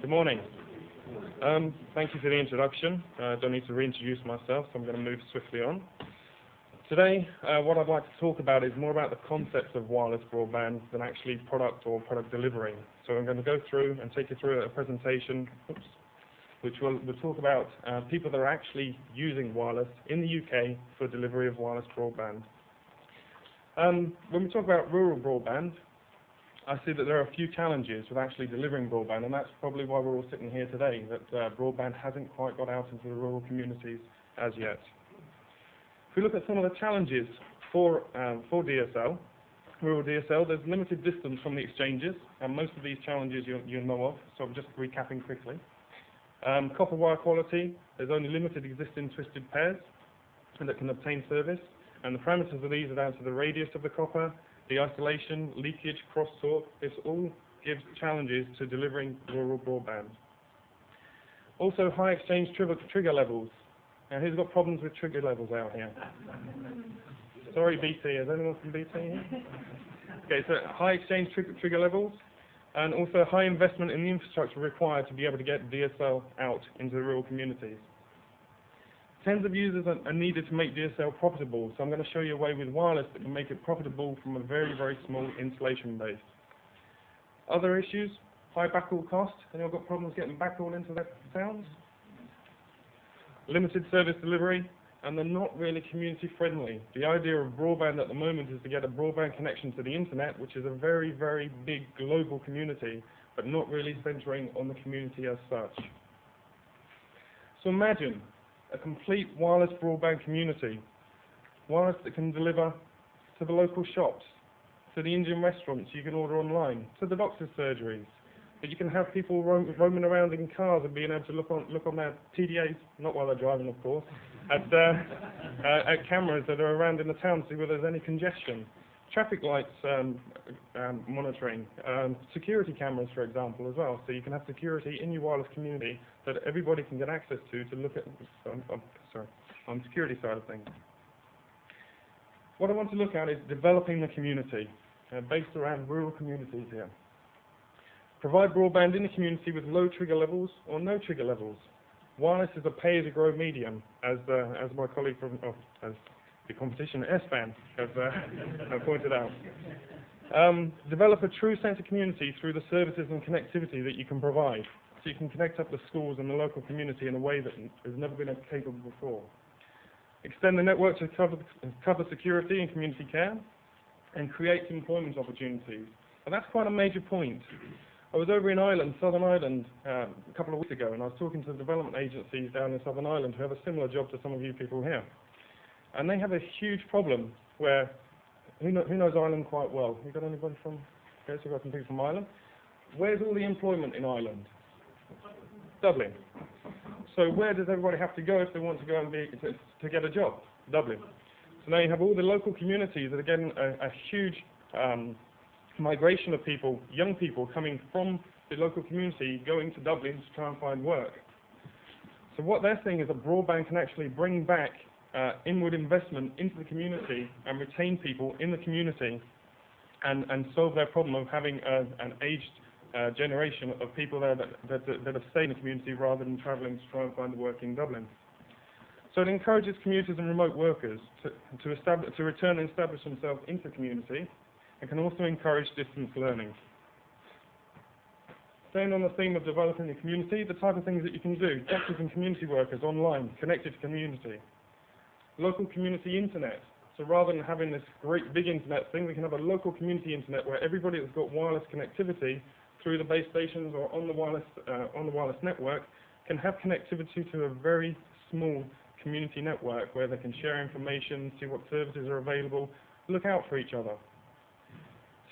Good morning. Thank you for the introduction. I don't need to reintroduce myself, so I'm going to move swiftly on. Today, what I'd like to talk about is more about the concepts of wireless broadband than actually product or product delivery. So I'm going to go through and take you through a presentation, which will talk about people that are actually using wireless in the UK for delivery of wireless broadband. When we talk about rural broadband, I see that there are a few challenges with actually delivering broadband, and that's probably why we're all sitting here today, that broadband hasn't quite got out into the rural communities as yet. If we look at some of the challenges for DSL, rural DSL, there's limited distance from the exchanges, and most of these challenges you know of, so I'm just recapping quickly. Copper wire quality, there's only limited existing twisted pairs that can obtain service, and the parameters of these are down to the radius of the copper, the isolation, leakage, crosstalk. This all gives challenges to delivering rural broadband. Also, high exchange trigger levels. Now, who's got problems with trigger levels out here? Sorry, BT. Is anyone from BT here? Okay, so high exchange trigger levels, and also high investment in the infrastructure required to be able to get DSL out into the rural communities. Tens of users are needed to make DSL profitable, so I'm going to show you a way with wireless that can make it profitable from a very, very small installation base. Other issues, high backhaul cost. Anyone got problems getting backhaul into their towns? Limited service delivery, and they're not really community friendly. The idea of broadband at the moment is to get a broadband connection to the internet, which is a very, very big global community, but not really centering on the community as such. So imagine a complete wireless broadband community, wireless that can deliver to the local shops, to the Indian restaurants you can order online, to the doctor's surgeries, that you can have people roaming around in cars and being able to look on their TDAs, not while they're driving of course, at cameras that are around in the town to see whether there's any congestion. Traffic lights monitoring, security cameras, for example, as well. So you can have security in your wireless community that everybody can get access to look at, on the security side of things. What I want to look at is developing the community, based around rural communities here. Provide broadband in the community with low trigger levels or no trigger levels. Wireless is a pay-as-you-grow medium, as my colleague from the competition at SBAN have pointed out. Develop a true sense of community through the services and connectivity that you can provide, so you can connect up the schools and the local community in a way that has never been capable before. Extend the network to cover security and community care, and create employment opportunities. And that's quite a major point. I was over in Ireland, Southern Ireland, a couple of weeks ago, and I was talking to the development agencies down in Southern Ireland who have a similar job to some of you people here. And they have a huge problem where, who knows Ireland quite well? You got anybody from, okay, so we've got some people from Ireland. Where's all the employment in Ireland? Dublin. So where does everybody have to go if they want to go and to get a job? Dublin. So now you have all the local communities that are getting a huge migration of people, young people coming from the local community going to Dublin to try and find work. So what they're saying is that broadband can actually bring back inward investment into the community and retain people in the community and solve their problem of having an aged generation of people there that have stayed in the community rather than travelling to try and find work in Dublin. So it encourages commuters and remote workers to return and establish themselves into the community, and can also encourage distance learning. Staying on the theme of developing the community, the type of things that you can do, doctors and community workers online, connected to community. Local community internet. So rather than having this great big internet thing, we can have a local community internet where everybody that's got wireless connectivity through the base stations or on the wireless network can have connectivity to a very small community network where they can share information, see what services are available, look out for each other.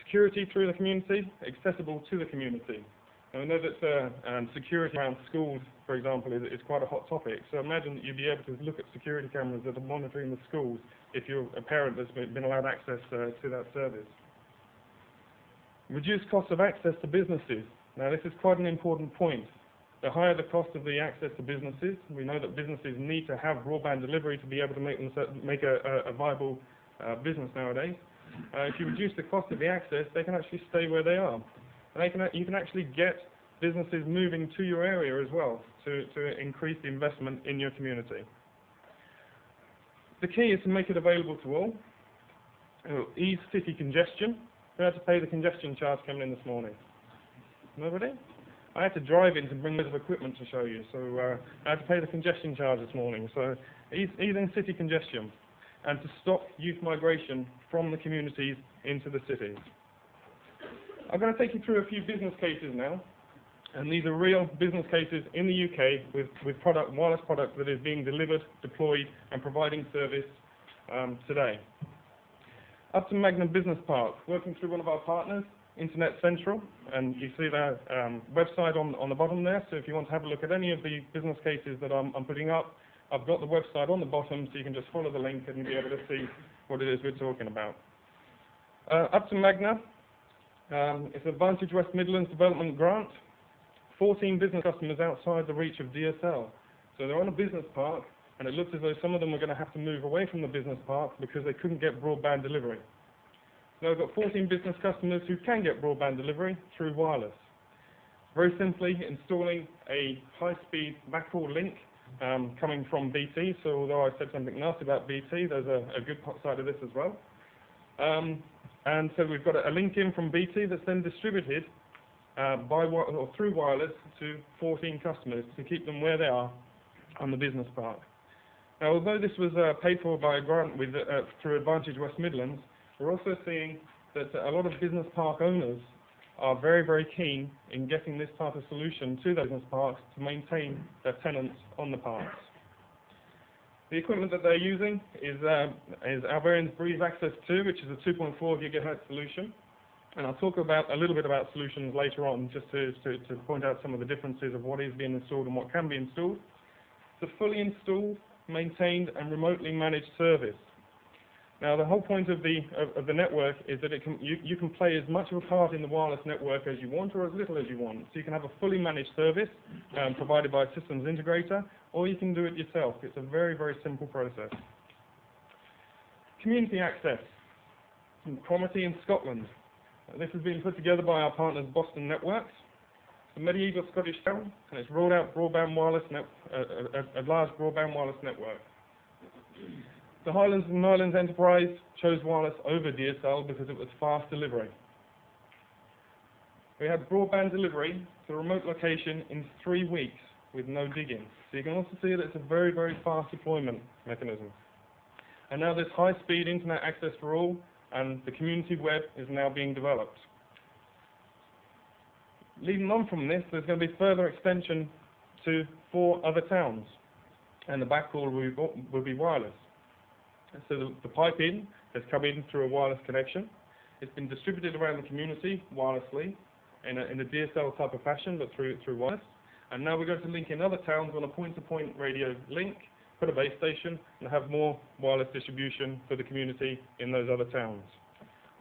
Security through the community, accessible to the community. And I know that security around schools, for example, is quite a hot topic. So imagine that you'd be able to look at security cameras that are monitoring the schools if you're a parent that's been allowed access to that service. Reduce cost of access to businesses. Now this is quite an important point. The higher the cost of the access to businesses, we know that businesses need to have broadband delivery to be able to make a viable business nowadays. If you reduce the cost of the access, they can actually stay where they are. And you can actually get businesses moving to your area as well to increase the investment in your community. The key is to make it available to all. It will ease city congestion. Who had to pay the congestion charge coming in this morning? Nobody? I had to drive in to bring a bit of equipment to show you, so I had to pay the congestion charge this morning. So easing city congestion and to stop youth migration from the communities into the cities. I'm going to take you through a few business cases now, and these are real business cases in the UK with wireless product that is being delivered, deployed and providing service today. Upton Magna Business Park, working through one of our partners, Internet Central, and you see their website on the bottom there, so if you want to have a look at any of the business cases that I'm putting up, I've got the website on the bottom, so you can just follow the link and you'll be able to see what it is we're talking about. Upton Magna, it's a Vantage West Midlands Development Grant, 14 business customers outside the reach of DSL. So they're on a business park, and it looks as though some of them are going to have to move away from the business park because they couldn't get broadband delivery. Now we've got 14 business customers who can get broadband delivery through wireless. Very simply installing a high-speed backhaul link coming from BT, so although I said something nasty about BT, there's a good side of this as well. And so we've got a link in from BT that's then distributed through wireless to 14 customers to keep them where they are on the business park. Now, although this was paid for by a grant through Advantage West Midlands, we're also seeing that a lot of business park owners are very, very keen in getting this type of solution to those business parks to maintain their tenants on the parks. The equipment that they're using is Alvarian's Breeze Access 2, which is a 2.4 gigahertz solution. And I'll talk a little bit about solutions later on, just to point out some of the differences of what is being installed and what can be installed. It's a fully installed, maintained and remotely managed service. Now the whole point of the network is that you can play as much of a part in the wireless network as you want or as little as you want. So you can have a fully managed service provided by a systems integrator, or you can do it yourself. It's a very, very simple process. Community access in Cromarty in Scotland. This has been put together by our partners Boston Networks. It's a medieval Scottish town, and it's rolled out broadband wireless a large broadband wireless network. The Highlands and Islands Enterprise chose wireless over DSL because it was fast delivery. We had broadband delivery to a remote location in 3 weeks with no digging. So you can also see that it's a very, very fast deployment mechanism. And now there's high-speed internet access for all, and the community web is now being developed. Leading on from this, there's going to be further extension to 4 other towns, and the backhaul will be wireless. So the pipe in has come in through a wireless connection. It's been distributed around the community wirelessly in a DSL type of fashion, but through wireless. And now we're going to link in other towns on a point-to-point radio link, put a base station, and have more wireless distribution for the community in those other towns.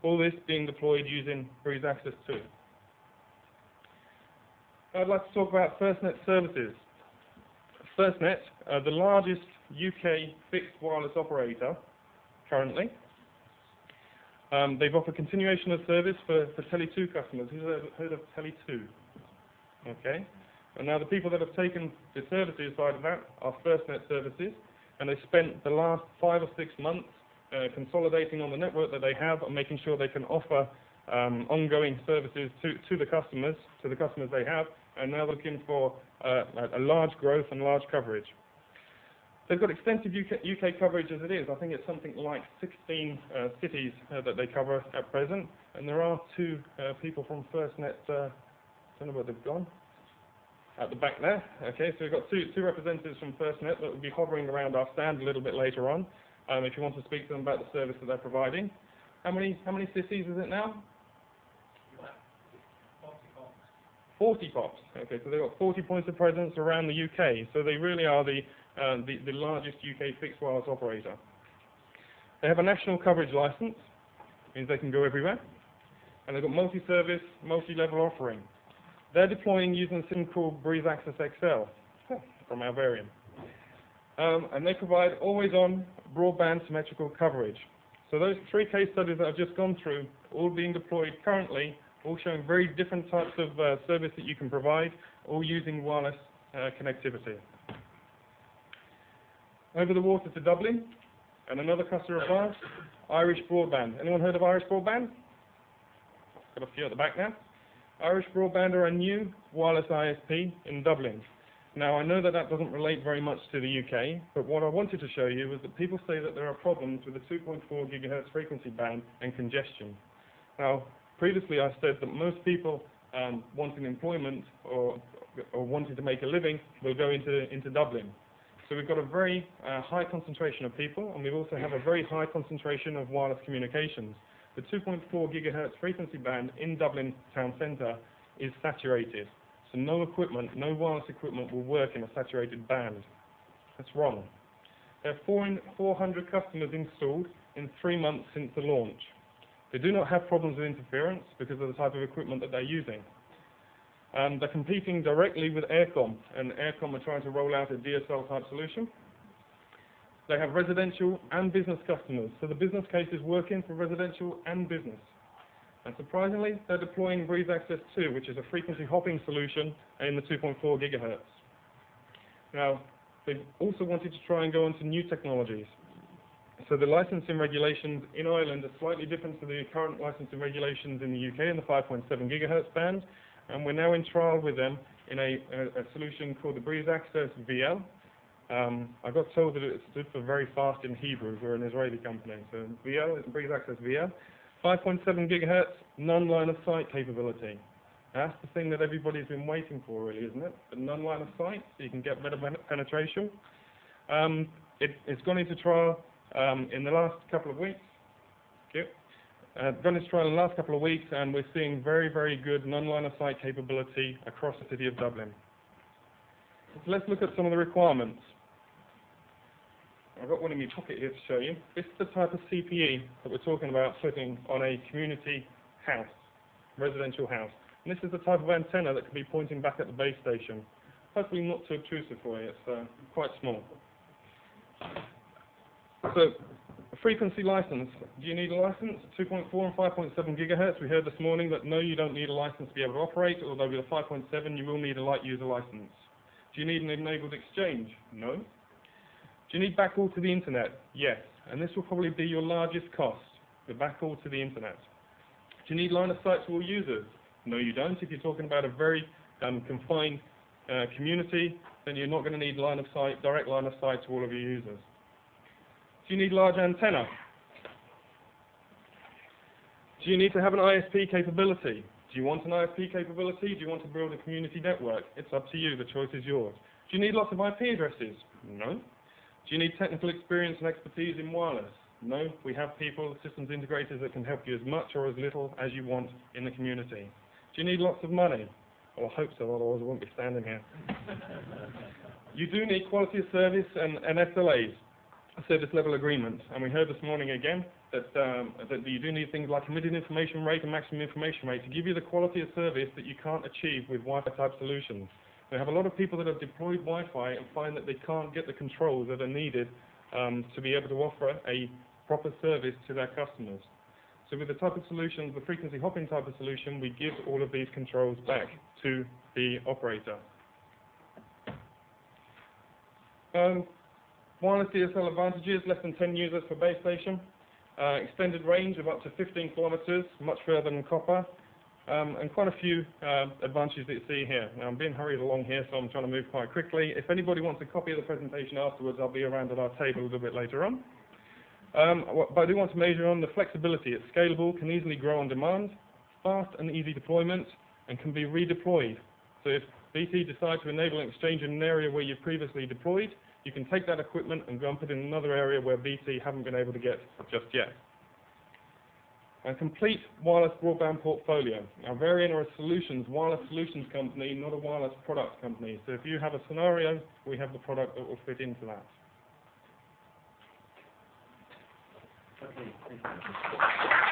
All this being deployed using Breeze Access 2. I'd like to talk about FirstNet services. FirstNet, the largest UK fixed wireless operator currently. They've offered continuation of service for Tele2 customers. Who's heard of Tele2? Okay. And now the people that have taken the services side of that are FirstNet services, and they've spent the last 5 or 6 months consolidating on the network that they have and making sure they can offer ongoing services to the customers they have, and now looking for a large growth and large coverage. They've got extensive UK coverage as it is. I think it's something like 16 cities that they cover at present, and there are 2 people from FirstNet, I don't know where they've gone, at the back there. Okay, so we've got two representatives from FirstNet that will be hovering around our stand a little bit later on, if you want to speak to them about the service that they're providing. How many cities is it now? 40 POPs. Okay, so they've got 40 points of presence around the UK. So they really are the largest UK fixed wireless operator. They have a national coverage license, means they can go everywhere, and they've got multi-service, multi-level offering. They're deploying using a system called Breeze Access XL from Alvarian. And they provide always-on broadband symmetrical coverage. So those 3 case studies that I've just gone through, all being deployed currently all showing very different types of service that you can provide, all using wireless connectivity. Over the water to Dublin, and another customer of ours, Irish Broadband. Anyone heard of Irish Broadband? Got a few at the back now. Irish Broadband are a new wireless ISP in Dublin. Now, I know that that doesn't relate very much to the UK, but what I wanted to show you is that people say that there are problems with the 2.4 gigahertz frequency band and congestion. Now, previously I said that most people wanting employment or wanting to make a living will go into Dublin. So we've got a very high concentration of people, and we also have a very high concentration of wireless communications. The 2.4 gigahertz frequency band in Dublin town centre is saturated. So no equipment, no wireless equipment will work in a saturated band. That's wrong. There are 400 customers installed in 3 months since the launch. They do not have problems with interference because of the type of equipment that they're using. They're competing directly with Eircom, and Eircom are trying to roll out a DSL type solution. They have residential and business customers, so the business case is working for residential and business. And surprisingly, they're deploying Breeze Access 2, which is a frequency hopping solution in the 2.4 gigahertz. Now, they've also wanted to try and go on to new technologies. So the licensing regulations in Ireland are slightly different to the current licensing regulations in the UK in the 5.7 gigahertz band, and we're now in trial with them in a solution called the Breeze Access VL. I got told that it stood for very fast in Hebrew. We're an Israeli company, so VL is Breeze Access VL. 5.7 gigahertz, non-line of sight capability. That's the thing that everybody's been waiting for, really, isn't it? The non-line of sight, so you can get better penetration. It's gone into trial in the last couple of weeks. Gone into trial in the last couple of weeks, and we're seeing very, very good non-line of sight capability across the city of Dublin. So let's look at some of the requirements. I've got one in my pocket here to show you. This is the type of CPE that we're talking about putting on a community house, residential house. And this is the type of antenna that can be pointing back at the base station. Hopefully not too obtrusive for you, it's quite small. So, a frequency license. Do you need a license? 2.4 and 5.7 gigahertz. We heard this morning that no, you don't need a license to be able to operate, although with a 5.7 you will need a light user license. Do you need an enabled exchange? No. Do you need backhaul to the internet? Yes. And this will probably be your largest cost, the backhaul to the internet. Do you need line of sight to all users? No, you don't. If you're talking about a very confined community, then you're not going to need line of sight, direct line of sight to all of your users. Do you need large antenna? Do you need to have an ISP capability? Do you want an ISP capability? Do you want to build a community network? It's up to you. The choice is yours. Do you need lots of IP addresses? No. Do you need technical experience and expertise in wireless? No. We have people, systems integrators, that can help you as much or as little as you want in the community. Do you need lots of money? Well, I hope so, otherwise I won't be standing here. You do need quality of service and SLAs, service level agreement. And we heard this morning again that you do need things like a minimum information rate and maximum information rate to give you the quality of service that you can't achieve with Wi-Fi type solutions. We have a lot of people that have deployed Wi-Fi and find that they can't get the controls that are needed to be able to offer a proper service to their customers. So with the type of solutions, the frequency hopping type of solution, we give all of these controls back to the operator. Wireless DSL advantages, less than 10 users per base station. Extended range of up to 15 kilometers, much further than copper. And quite a few advantages that you see here. Now I'm being hurried along here, so I'm trying to move quite quickly. If anybody wants a copy of the presentation afterwards, I'll be around at our table a little bit later on. But I do want to measure on the flexibility. It's scalable, can easily grow on demand, fast and easy deployment, and can be redeployed. So if BT decide to enable an exchange in an area where you've previously deployed, you can take that equipment and go and put it in another area where BT haven't been able to get just yet. A complete wireless broadband portfolio. Now, Varian are a wireless solutions company, not a wireless product company. So if you have a scenario, we have the product that will fit into that. Okay, thank you.